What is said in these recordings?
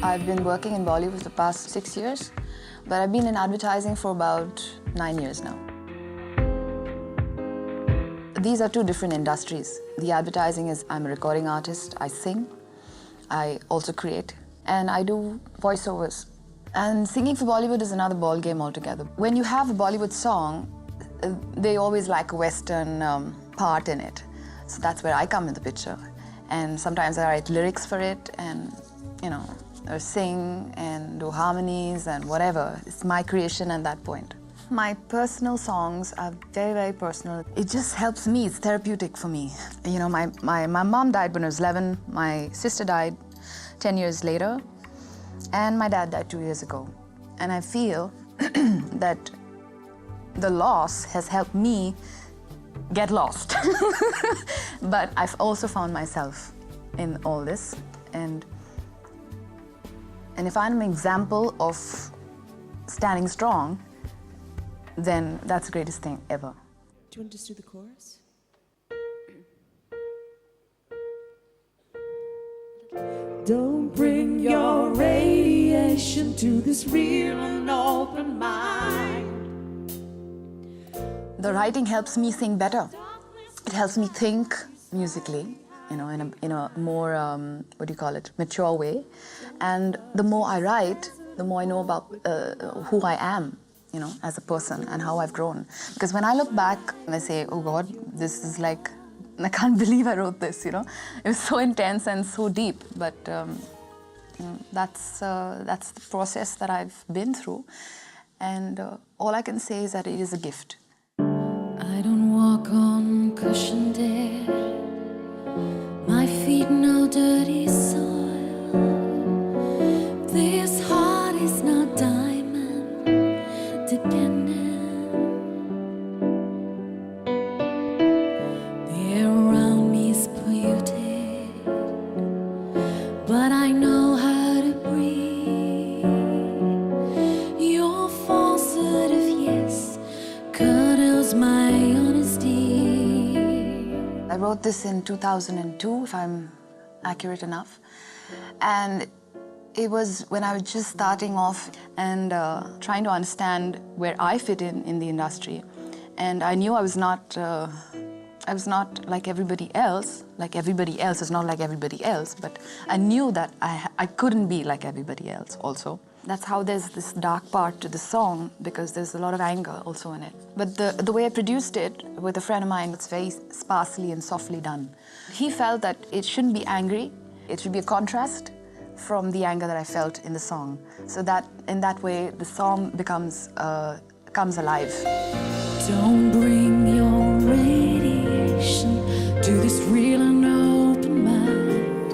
I've been working in Bollywood for the past 6 years, but I've been in advertising for about 9 years now. These are two different industries. The advertising is, I'm a recording artist, I sing, I also create, and I do voiceovers. And singing for Bollywood is another ball game altogether. When you have a Bollywood song, they always like a Western part in it. So that's where I come in the picture. And sometimes I write lyrics for it and, or sing and do harmonies and whatever. It's my creation at that point. My personal songs are very, very personal. It just helps me, it's therapeutic for me. My mom died when I was 11, my sister died 10 years later, and my dad died 2 years ago. And I feel that the loss has helped me get lost. But I've also found myself in all this. And if I'm an example of standing strong, then that's the greatest thing ever. Do you want to just do the chorus? Don't bring your radiation to this real and open mind. The writing helps me sing better. It helps me think musically, in a more, mature way. And the more I write, the more I know about who I am, as a person and how I've grown. Because when I look back and I say, oh God, this is like, I can't believe I wrote this, It was so intense and so deep, but that's the process that I've been through. And all I can say is that it is a gift. I don't walk on cushioned air, my feet no dirty soil. This heart is not diamond dependent. The air around me is polluted, but I know how to breathe. Your falsehood of yes curdles my honesty. I wrote this in 2002, if I'm accurate enough. And it was when I was just starting off and trying to understand where I fit in the industry. And I knew I was not like everybody else. Like everybody else is not like everybody else, but I knew that I couldn't be like everybody else also. That's how there's this dark part to the song, because there's a lot of anger also in it. But the way I produced it with a friend of mine, it's very sparsely and softly done. He felt that it shouldn't be angry, it should be a contrast from the anger that I felt in the song. So that in that way, the song comes alive. Don't bring your radiation to this real and open mind.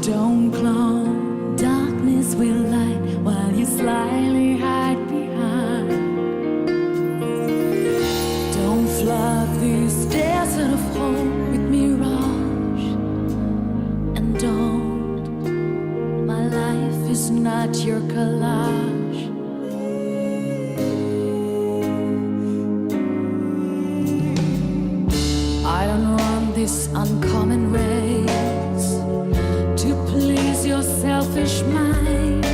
Don't clone darkness with light while you slyly hide behind. Don't flood this desert of hope with mirage. And don't, my life is not your collage. I don't run this uncommon race to please your selfish mind.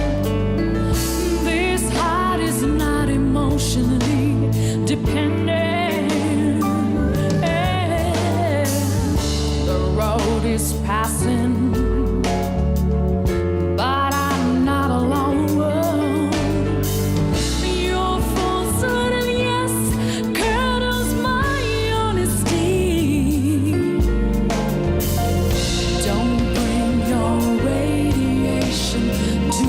This heart is not emotionally dependent. The road is passing, but I'm not alone. Your falsehood and yes curdles my honesty. Don't bring your radiation to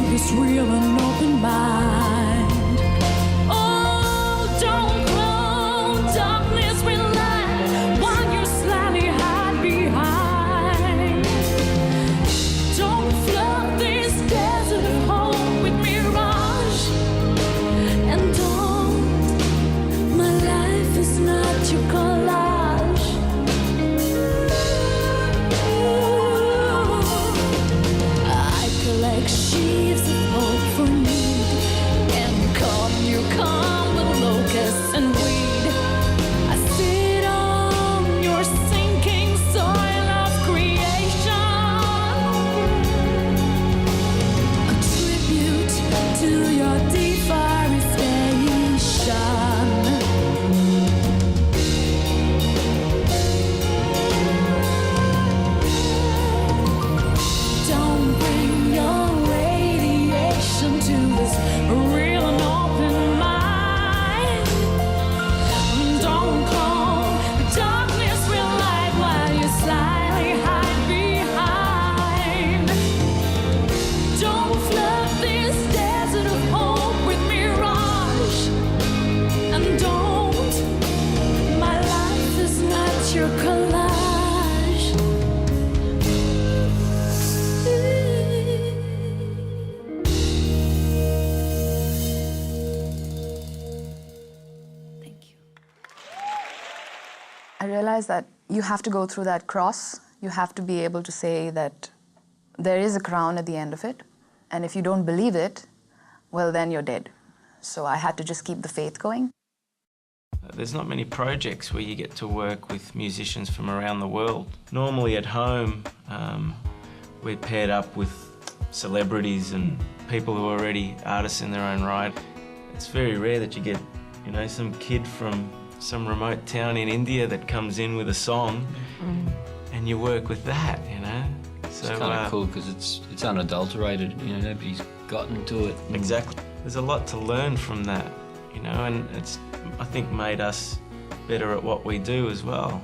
realized that you have to go through that cross. You have to be able to say that there is a crown at the end of it, and if you don't believe it, well, then you're dead. So I had to just keep the faith going. There's not many projects where you get to work with musicians from around the world. Normally at home, we're paired up with celebrities and people who are already artists in their own right. It's very rare that you get, you know, some kid from some remote town in India that comes in with a song and you work with that, you know. So, it's kind of cool because it's unadulterated, you know, nobody's gotten to it. Exactly. There's a lot to learn from that, you know, and it's, I think, made us better at what we do as well.